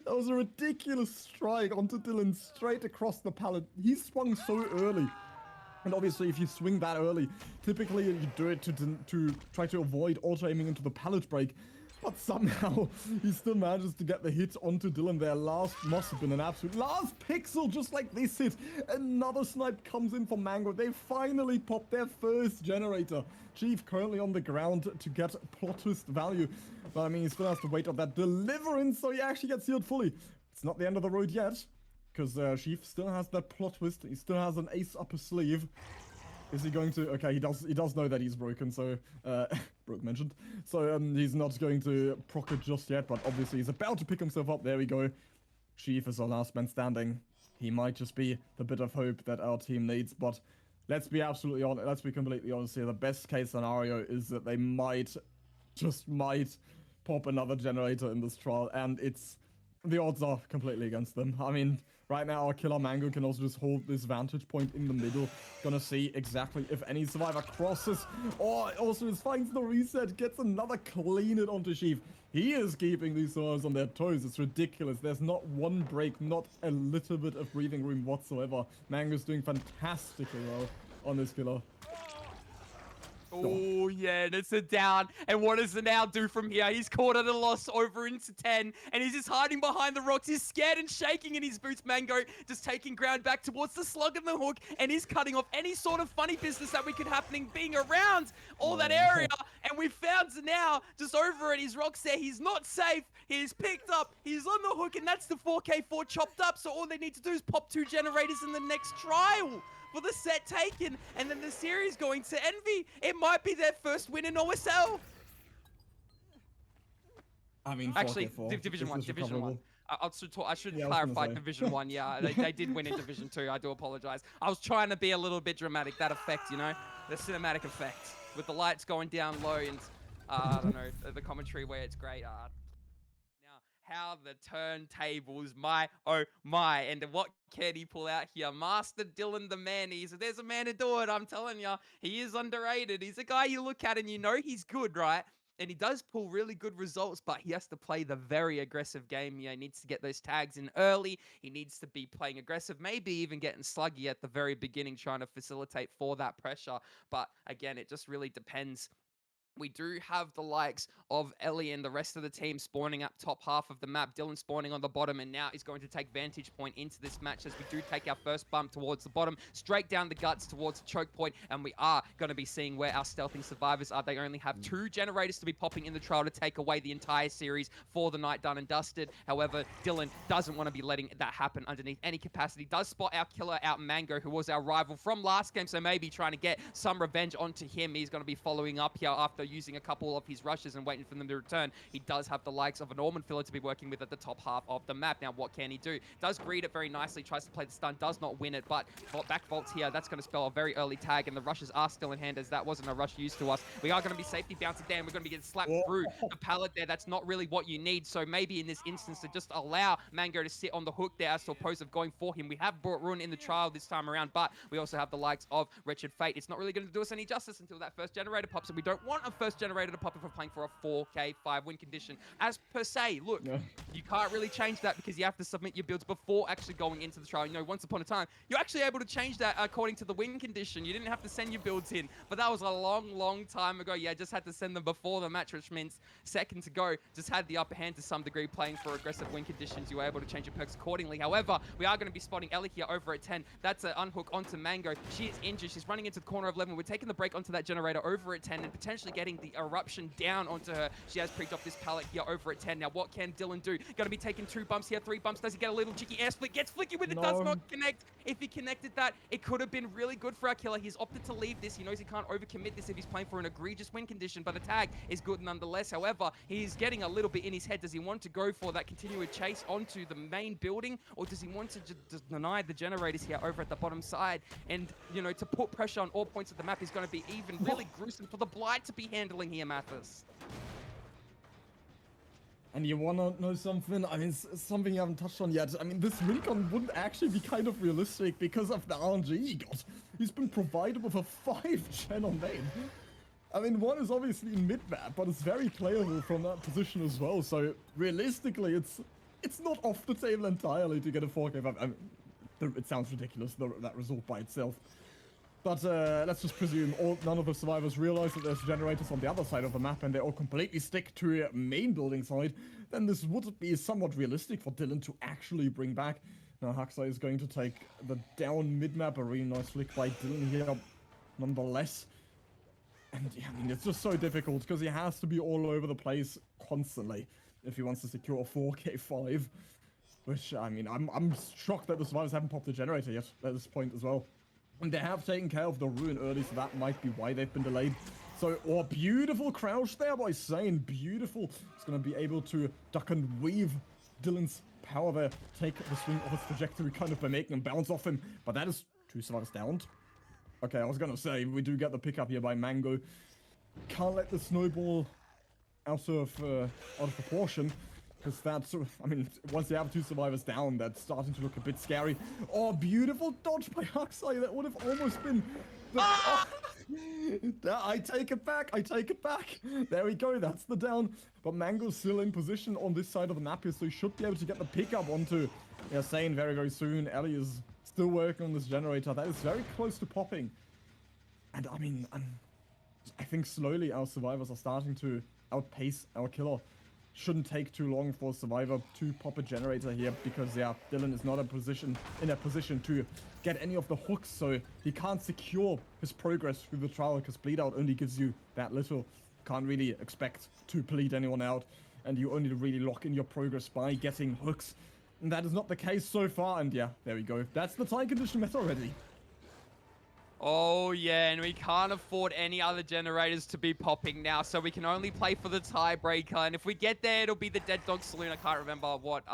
That was a ridiculous strike onto Dylan straight across the pallet. He swung so early. And obviously, if you swing that early, typically you do it to try to avoid auto-aiming into the pallet break. But somehow he still manages to get the hit onto Dylan there. Last must have been an absolute last pixel, just like this hit. Another snipe comes in for Mango. They finally pop their first generator. Chief currently on the ground to get plot twist value. But I mean, he still has to wait on that deliverance, so he actually gets healed fully. It's not the end of the road yet, because Chief still has that plot twist. He still has an ace up his sleeve. Is he going to? Okay, he does know that he's broken, so Brooke mentioned. So he's not going to proc it just yet, but obviously he's about to pick himself up. There we go. Chief is our last man standing. He might just be the bit of hope that our team needs, but let's be absolutely honest. Let's be completely honest here. The best case scenario is that they might pop another generator in this trial, and the odds are completely against them. I mean, right now our killer Mango can also just hold this vantage point in the middle. Gonna see exactly if any survivor crosses, or also just finds the reset, gets another clean it onto Chief. He is keeping these survivors on their toes. It's ridiculous. There's not one break, not a little bit of breathing room whatsoever. Mango's doing fantastically well on this killer. Oh, yeah, and it's a down. And what does the now do from here? He's caught at a loss over into 10, and he's just hiding behind the rocks. He's scared and shaking in his boots. Mango just taking ground back towards the slug and the hook, and he's cutting off any sort of funny business that we could happening being around all that area. And we found now just over at his rocks there. He's not safe. He's picked up. He's on the hook, and that's the 4K4 chopped up. So all they need to do is pop 2 generators in the next trial for the set taken, and then the series going to Envy. It might be their first win in OSL. I mean, actually, Division 1. I should clarify Division 1. Yeah, they did win in Division 2. I do apologize. I was trying to be a little bit dramatic. That effect, you know, the cinematic effect with the lights going down low and I don't know, the commentary where it's great. How the turntables, my oh my, and what can he pull out here? Master Dylan the man. There's a man to do it, I'm telling you. He is underrated. He's a guy you look at and you know he's good, right? And he does pull really good results, but he has to play the very aggressive game. He needs to get those tags in early. He needs to be playing aggressive, maybe even getting sluggy at the very beginning, trying to facilitate for that pressure. But again, it just really depends. We do have the likes of Ellie and the rest of the team spawning up top half of the map. Dylan spawning on the bottom, and now he's going to take vantage point into this match as we do take our first bump towards the bottom, straight down the guts towards the choke point, and we are going to be seeing where our stealthing survivors are. They only have 2 generators to be popping in the trial to take away the entire series for the night done and dusted. However, Dylan doesn't want to be letting that happen underneath any capacity. Does spot our killer out Mango, who was our rival from last game, so maybe trying to get some revenge onto him. He's going to be following up here after using a couple of his rushes and waiting for them to return. He does have the likes of a Norman filler to be working with at the top half of the map. Now, what can he do? Does greet it very nicely, tries to play the stun, does not win it, but back vaults here. That's going to spell a very early tag, and the rushes are still in hand as that wasn't a rush used to us. We are going to be safety bouncing down. We're going to be getting slapped through the pallet there. That's not really what you need. So maybe in this instance to just allow Mango to sit on the hook there as opposed of going for him. We have brought Ruin in the trial this time around, but we also have the likes of Wretched Fate. It's not really going to do us any justice until that first generator pops, and we don't want a first generator to pop if we're playing for a 4K5 win condition. As per se, look, you can't really change that because you have to submit your builds before actually going into the trial. You know, once upon a time, you're actually able to change that according to the win condition. You didn't have to send your builds in, but that was a long, long time ago. Yeah, just had to send them before the match, which means second to go, just had the upper hand to some degree playing for aggressive win conditions. You were able to change your perks accordingly. However, we are going to be spotting Ellie here over at 10. That's an unhook onto Mango. She is injured. She's running into the corner of 11. We're taking the break onto that generator over at 10 and potentially getting the eruption down onto her. She has pre-off this pallet here over at 10. Now, what can Dylan do? Going to be taking 2 bumps here, 3 bumps. Does he get a little cheeky air split? Gets flicky with it. Does not connect. If he connected that, it could have been really good for our killer. He's opted to leave this. He knows he can't overcommit this if he's playing for an egregious win condition, but the tag is good nonetheless. However, he's getting a little bit in his head. Does he want to go for that continued chase onto the main building, or does he want to just deny the generators here over at the bottom side? And, you know, to put pressure on all points of the map is going to be even really gruesome for the Blight to be handling here, Mathis. And you wanna know something? I mean, something you haven't touched on yet. I mean, this wincon wouldn't actually be kind of realistic because of the RNG he got. He's been provided with a 5-gen on main. I mean, 1 is obviously in mid-map, but it's very playable from that position as well. So realistically, it's not off the table entirely to get a 4K5. I mean, it sounds ridiculous, that result by itself. But let's just presume none of the survivors realize that there's generators on the other side of the map and they all completely stick to main building side. Then this would be somewhat realistic for Dylan to actually bring back. Now Haxa is going to take the down mid-map, a really nice flick by Dylan here, nonetheless. And yeah, I mean, it's just so difficult because he has to be all over the place constantly if he wants to secure a 4k5. Which, I mean, I'm shocked that the survivors haven't popped the generator yet at this point as well. And they have taken care of the ruin early, so that might be why they've been delayed. So, oh, beautiful crouch there by Sane. Beautiful. It's going to be able to duck and weave Dylan's power there. Take the swing of its trajectory kind of by making him bounce off him. But that is 2 survivors downed. Okay, I was going to say, we do get the pickup here by Mango. Can't let the snowball out of proportion. Because that's, I mean, once you have 2 survivors down, that's starting to look a bit scary. Oh, beautiful dodge by Haxai. That would have almost been the... Oh, I take it back. I take it back. There we go. That's the down. But Mango's still in position on this side of the map here, so he should be able to get the pickup onto Sane very, very soon. Ellie is still working on this generator. That is very close to popping. And, I mean, I think slowly our survivors are starting to outpace our killer. Shouldn't take too long for Survivor to pop a generator here because, yeah, Dylan is not in a position to get any of the hooks, so he can't secure his progress through the trial because bleed out only gives you that little. Can't really expect to bleed anyone out, and you only really lock in your progress by getting hooks. And that is not the case so far, and yeah, there we go. That's the tie condition met already. Oh, yeah, and we can't afford any other generators to be popping now, so we can only play for the tiebreaker, and if we get there, it'll be the Dead Dog Saloon. I can't remember what,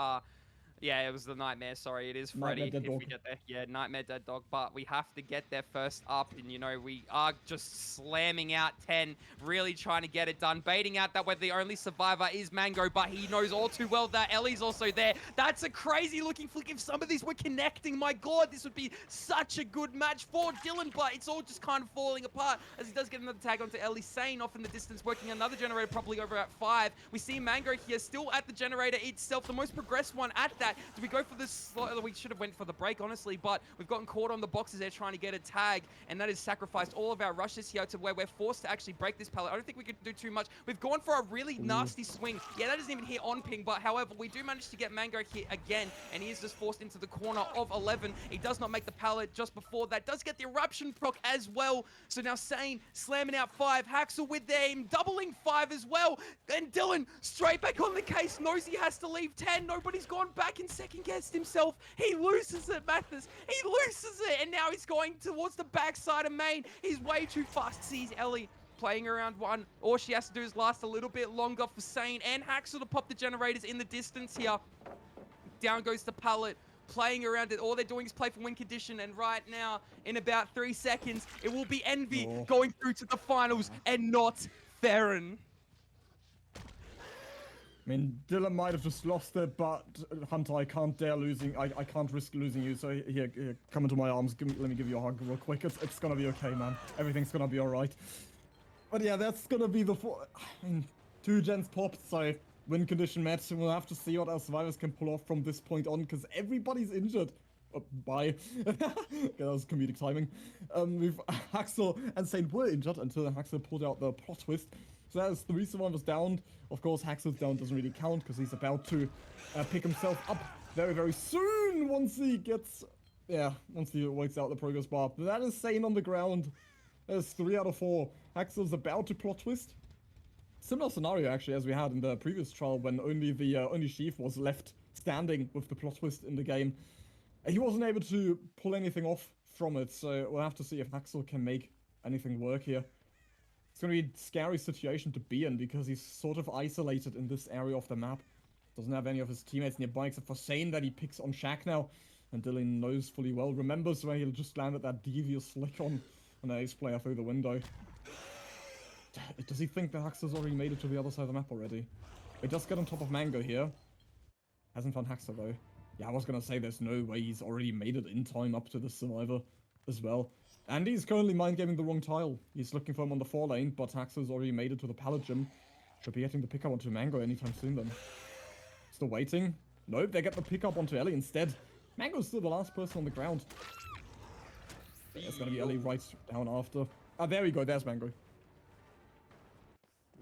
yeah, it was the Nightmare. Sorry, it is Freddy if we get there. Yeah, Nightmare Dead Dog. But we have to get there first up. And, you know, we are just slamming out 10. Really trying to get it done. Baiting out that way the only survivor is Mango. But he knows all too well that Ellie's also there. That's a crazy looking flick. If some of these were connecting, my God, this would be such a good match for Dylan. But it's all just kind of falling apart as he does get another tag onto Ellie. Sane off in the distance, working another generator probably over at 5. We see Mango here still at the generator itself. The most progressed one at that. Do we go for this slot? We should have went for the break, honestly, but we've gotten caught on the boxes there trying to get a tag, and that has sacrificed all of our rushes here to where we're forced to actually break this pallet. I don't think we could do too much. We've gone for a really nasty swing. Yeah, that doesn't even hit on ping, but however, we do manage to get Mango here again, and he is just forced into the corner of 11. He does not make the pallet just before that. Does get the eruption proc as well. So now Sane slamming out 5. Haxel with them, doubling 5 as well. And Dylan straight back on the case. Knows he has to leave 10. Nobody's gone back in second guessed himself. He loses it, Mathis. He loses it, and now he's going towards the backside of main. He's way too fast. Sees Ellie playing around 1. All she has to do is last a little bit longer for Sane and Haxel to pop the generators in the distance here. Down goes the pallet. Playing around it. All they're doing is play for win condition, and right now, in about 3 seconds, it will be Envy going through to the finals and not FERRON. I mean, Dylan might have just lost it, but Hunter, I can't dare losing. I can't risk losing you. So here, come into my arms. Let me give you a hug real quick. It's gonna be okay, man. Everything's gonna be all right. But yeah, that's gonna be the 2 gens popped. So win condition match. We'll have to see what our survivors can pull off from this point on, because everybody's injured. Bye. Okay, that was comedic timing. We've Haxel and Saint were injured until Haxel pulled out the plot twist. So that is 3 survivors down. Of course, Haxel's down doesn't really count because he's about to pick himself up very, very soon once he gets, once he wakes out the progress bar. But that is Sane on the ground. There's 3 out of 4. Haxel's about to plot twist. Similar scenario actually as we had in the previous trial when only the only Sheaf was left standing with the plot twist in the game. He wasn't able to pull anything off from it, so we'll have to see if Haxel can make anything work here. It's going to be a scary situation to be in because he's sort of isolated in this area of the map. Doesn't have any of his teammates nearby except for Sane that he picks on Shaq now. And Dylan knows fully well, remembers where he'll just landed that devious flick on an ace player through the window. Does he think that Haxel's already made it to the other side of the map already? We just got on top of Mango here. Hasn't found Haxel though. Yeah, I was going to say there's no way he's already made it in time up to the survivor as well. And he's currently mind-gaming the wrong tile. He's looking for him on the 4 lane, but Haxel's already made it to the pallet gym. Should be getting the pickup onto Mango anytime soon then. Still waiting. Nope, they get the pickup onto Ellie instead. Mango's still the last person on the ground. It's gonna be Ellie right down after. Ah, there we go. There's Mango.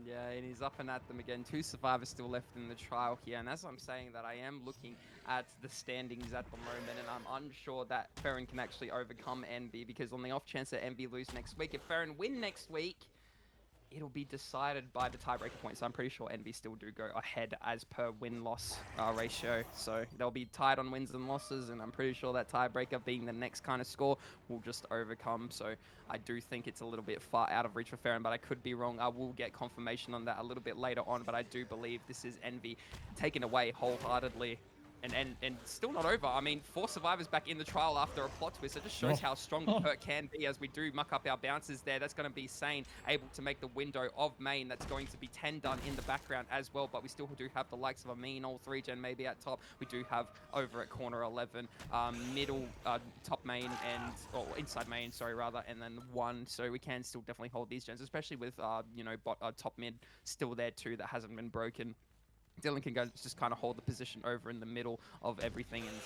Yeah, and he's up and at them again. 2 survivors still left in the trial here. And as I'm saying that, I am looking at the standings at the moment, and I'm unsure that FERRON can actually overcome Envy, because on the off chance that Envy lose next week, if FERRON win next week, it'll be decided by the tiebreaker points. So I'm pretty sure Envy still do go ahead as per win-loss ratio. So they'll be tied on wins and losses, and I'm pretty sure that tiebreaker being the next kind of score will just overcome. So I do think it's a little bit far out of reach for FERRON, but I could be wrong. I will get confirmation on that a little bit later on, but I do believe this is Envy taken away wholeheartedly. And still not over. I mean, 4 survivors back in the trial after a plot twist. It just shows how strong the perk can be as we do muck up our bounces there. That's going to be Sane able to make the window of main. That's going to be 10 done in the background as well. But we still do have the likes of a mean all 3-gen maybe at top. We do have over at corner 11, middle, top main, and or inside main, sorry, rather, and then 1. So we can still definitely hold these gens, especially with, you know, top mid still there too that hasn't been broken. Dylan can go just kind of hold the position over in the middle of everything. And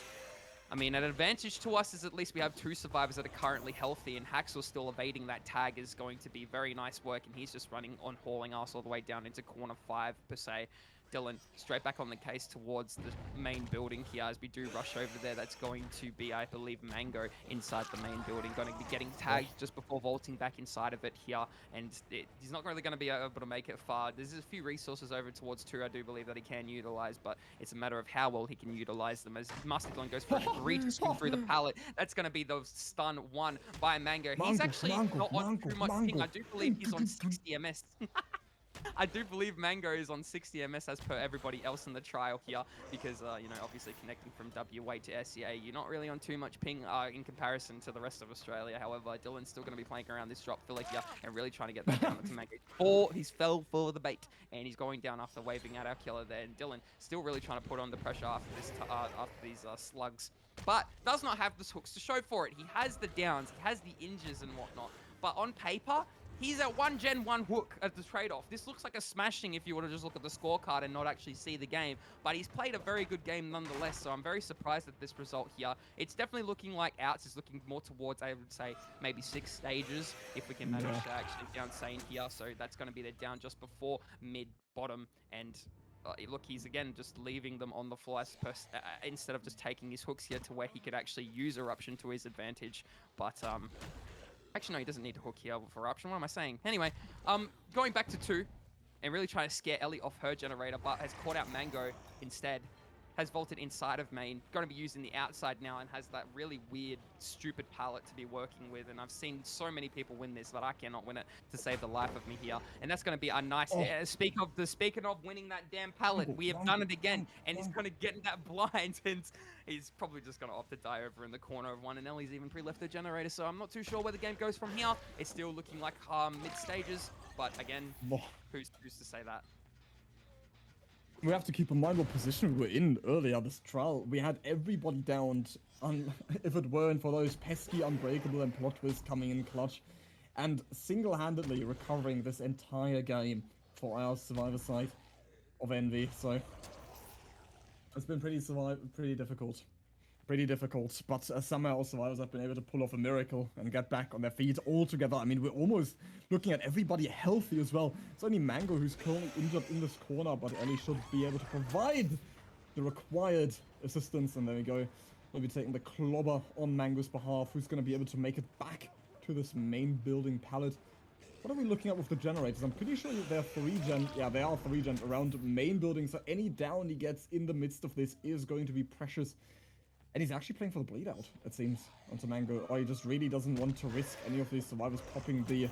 I mean, an advantage to us is at least we have 2 survivors that are currently healthy, and Haxel still evading that tag is going to be very nice work, and he's just running on hauling us all the way down into corner 5 per se. Dylan straight back on the case towards the main building here as we do rush over there. That's going to be, I believe, Mango inside the main building. Going to be getting tagged just before vaulting back inside of it here. And he's not really going to be able to make it far. There's a few resources over towards 2 I do believe that he can utilize, but it's a matter of how well he can utilize them as Mastodon goes for an egregious swing through the pallet. That's going to be the stun 1 by Mango. He's actually not on too much ping. I do believe he's on 60 MS. I do believe Mango is on 60 MS as per everybody else in the trial here because, you know, obviously connecting from WA to SEA, you're not really on too much ping in comparison to the rest of Australia. However, Dylan's still going to be playing around this drop filler here and really trying to get that down to Mango. He's fell for the bait, and he's going down after waving at our killer there. And Dylan still really trying to put on the pressure after these slugs, but does not have the hooks to show for it. He has the downs, he has the injures and whatnot, but on paper, he's at 1 gen, 1 hook at the trade-off. This looks like a smashing if you were to just look at the scorecard and not actually see the game. But he's played a very good game nonetheless, so I'm very surprised at this result here. It's definitely looking like Outs is looking more towards, I would say, maybe 6 stages if we can manage to actually down Sane here. So that's going to be the down just before mid-bottom. And look, he's again just leaving them on the floor instead of just taking his hooks here to where he could actually use Eruption to his advantage. But actually, no, he doesn't need to hook here for Eruption. What am I saying? Anyway, going back to 2 and really trying to scare Ellie off her generator, but has caught out Mango instead. Has vaulted inside of main. Going to be using the outside now and has that really weird, stupid pallet to be working with. And I've seen so many people win this, but I cannot win it to save the life of me here. And that's going to be a nice... Speaking of winning that damn pallet, we have done it again. And he's going to get that blind, and he's probably just going to opt to die over in the corner of 1. And Ellie's even pre-left the generator, so I'm not too sure where the game goes from here. It's still looking like mid-stages, but again, who's to say that? We have to keep in mind what position we were in earlier this trial. We had everybody downed, if it weren't for those pesky Unbreakable and Plot Twist coming in clutch, and single-handedly recovering this entire game for our survivor side of Envy. So it's been pretty difficult. Pretty difficult, but somehow survivors have been able to pull off a miracle and get back on their feet altogether. I mean, we're almost looking at everybody healthy as well. It's only Mango who's currently injured in this corner, but Ellie should be able to provide the required assistance. And there we go. We'll be taking the clobber on Mango's behalf, who's going to be able to make it back to this main building pallet. What are we looking at with the generators? I'm pretty sure they're 3-gen. Yeah, they are 3-gen around the main building, so any down he gets in the midst of this is going to be precious. And he's actually playing for the bleed out, it seems, onto Mango. Or he just really doesn't want to risk any of these survivors popping the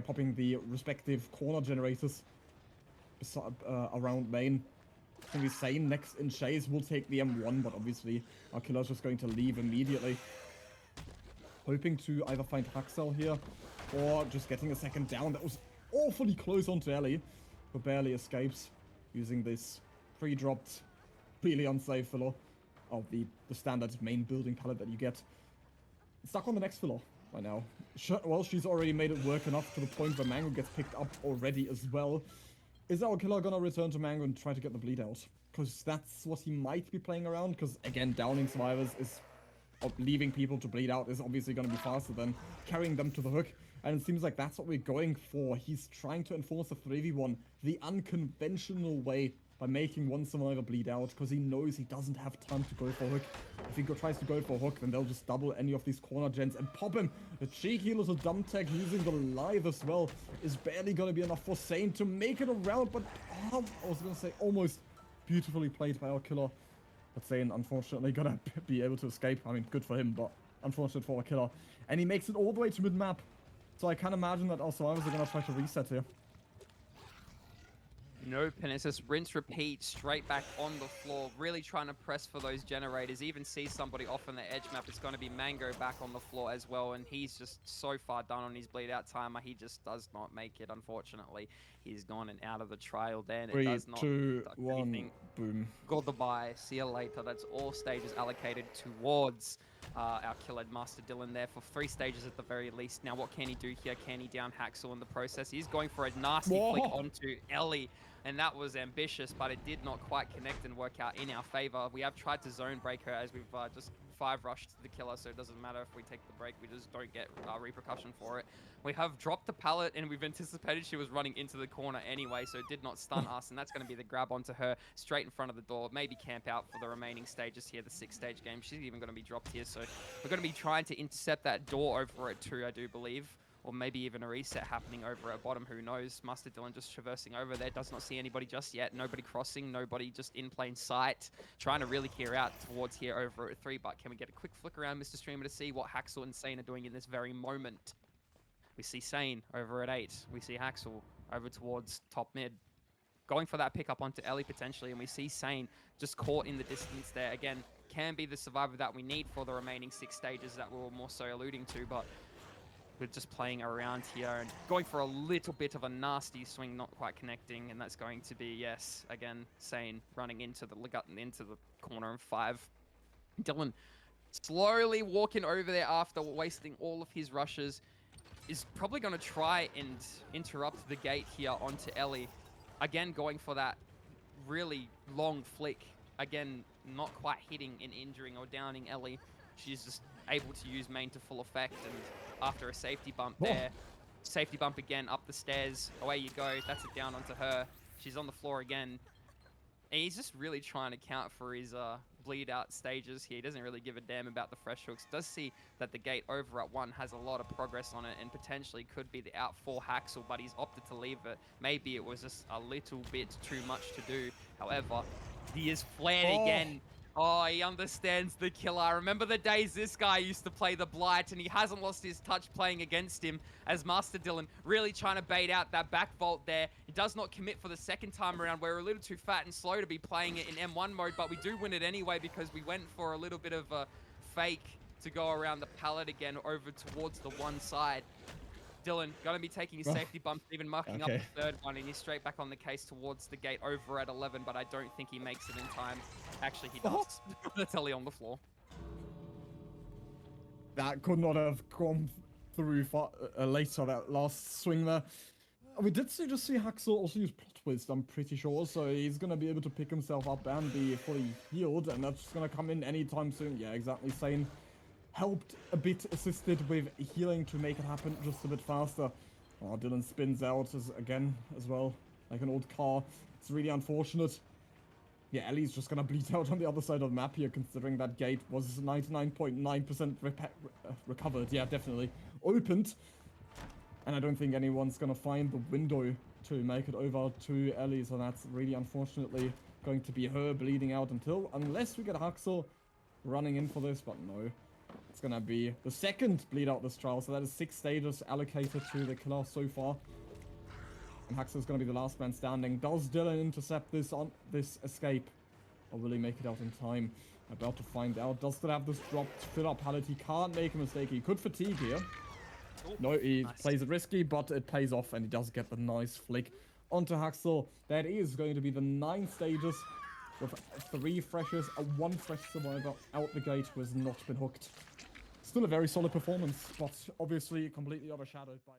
popping the respective corner generators around main. It's gonna be Sane next in chase. We'll take the M1, but obviously our killer's just going to leave immediately. Hoping to either find Haxel here or just getting a second down. That was awfully close onto Ellie, but barely escapes using this pre-dropped, really unsafe filler of the standard main building pallet that you get. Stuck on the next filler right now. Well, she's already made it work enough to the point where Mango gets picked up already as well. Is our killer gonna return to Mango and try to get the bleed out? Because that's what he might be playing around, because again, downing survivors is leaving people to bleed out is obviously going to be faster than carrying them to the hook. And it seems like that's what we're going for. He's trying to enforce a 3v1 the unconventional way by making one survivor bleed out, because he knows he doesn't have time to go for hook. If he tries to go for hook, then they'll just double any of these corner gens and pop him. The cheeky little dumb tech using the live as well is barely going to be enough for Sane to make it around, but I was going to say almost beautifully played by our killer. But Sane, unfortunately, gonna be able to escape. I mean, good for him, but unfortunate for our killer. And he makes it all the way to mid-map. So I can't imagine that our survivors are gonna try to reset here. Nope, and it's just rinse, repeat, straight back on the floor, really trying to press for those generators. Even see somebody off on the edge map, it's going to be Mango back on the floor as well, and he's just so far done on his bleed out timer, he just does not make it, unfortunately. He's gone and out of the trial then. Three, it does not 2, 1, boom. Goodbye, see you later. That's all stages allocated towards our killer Master Dylan there for 3 stages at the very least. Now, what can he do here? Can he down Haxel in the process? He's going for a nasty flick onto Ellie. And that was ambitious, but it did not quite connect and work out in our favor. We have tried to zone break her as we've just 5 rushed the killer, so it doesn't matter if we take the break. We just don't get repercussion for it. We have dropped the pallet, and we've anticipated she was running into the corner anyway, so it did not stun us, and that's going to be the grab onto her straight in front of the door. Maybe camp out for the remaining stages here, the 6-stage game. She's even going to be dropped here, so we're going to be trying to intercept that door over at 2, I do believe. Or maybe even a reset happening over at bottom, who knows. Master Dylan just traversing over there, does not see anybody just yet. Nobody crossing, nobody just in plain sight. Trying to really clear out towards here over at 3, but can we get a quick flick around, Mr. Streamer, to see what Haxel and Sane are doing in this very moment? We see Sane over at 8. We see Haxel over towards top mid. Going for that pickup onto Ellie potentially, and we see Sane just caught in the distance there. Again, can be the survivor that we need for the remaining 6 stages that we were more so alluding to, but we're just playing around here and going for a little bit of a nasty swing, not quite connecting, and that's going to be, yes, again, Sane running into the corner of 5. Dylan slowly walking over there after wasting all of his rushes, is probably going to try and interrupt the gate here onto Ellie. Again, going for that really long flick. Again, not quite hitting and injuring or downing Ellie. She's just able to use main to full effect, and after a safety bump there, safety bump again, up the stairs, away you go, that's it down onto her. She's on the floor again, and he's just really trying to count for his bleed out stages here. He doesn't really give a damn about the fresh hooks. Does see that the gate over at 1 has a lot of progress on it and potentially could be the out for Haxel, but he's opted to leave it. Maybe it was just a little bit too much to do. However, he is flared again. Oh, he understands the killer. I remember the days this guy used to play the Blight, and he hasn't lost his touch playing against him, as Master Dylan really trying to bait out that back vault there. He does not commit for the second time around. We're a little too fat and slow to be playing it in M1 mode, but we do win it anyway because we went for a little bit of a fake to go around the pallet again over towards the one side. Dylan going to be taking his safety bump, even marking up the 3rd one, and he's straight back on the case towards the gate over at 11, but I don't think he makes it in time. Actually, he does. That's Ellie on the floor. That could not have gone through far, later, that last swing there. We did just see Haxel also use plot twist, I'm pretty sure, so he's going to be able to pick himself up and be fully healed, and that's going to come in anytime soon. Yeah, exactly, Sane helped a bit, assisted with healing to make it happen just a bit faster. Oh, Dylan spins out again as well, like an old car. It's really unfortunate. Yeah, Ellie's just gonna bleed out on the other side of the map here, considering that gate was 99.9% recovered. Yeah, definitely. Opened. And I don't think anyone's gonna find the window to make it over to Ellie, so that's really unfortunately going to be her bleeding out unless we get Haxel running in for this, but no. It's gonna be the 2nd bleed out this trial, so that is 6 stages allocated to the killer so far. And Haxel's gonna be the last man standing. Does Dylan intercept this escape? Or will he make it out in time? About to find out. Does still have this dropped fill up pallet. He can't make a mistake. He could fatigue here. No, he plays it risky, but it pays off, and he does get the nice flick onto Haxel. That is going to be the 9 stages with 3 freshes, a 1 fresh survivor out the gate who has not been hooked. Still a very solid performance, but obviously completely overshadowed by...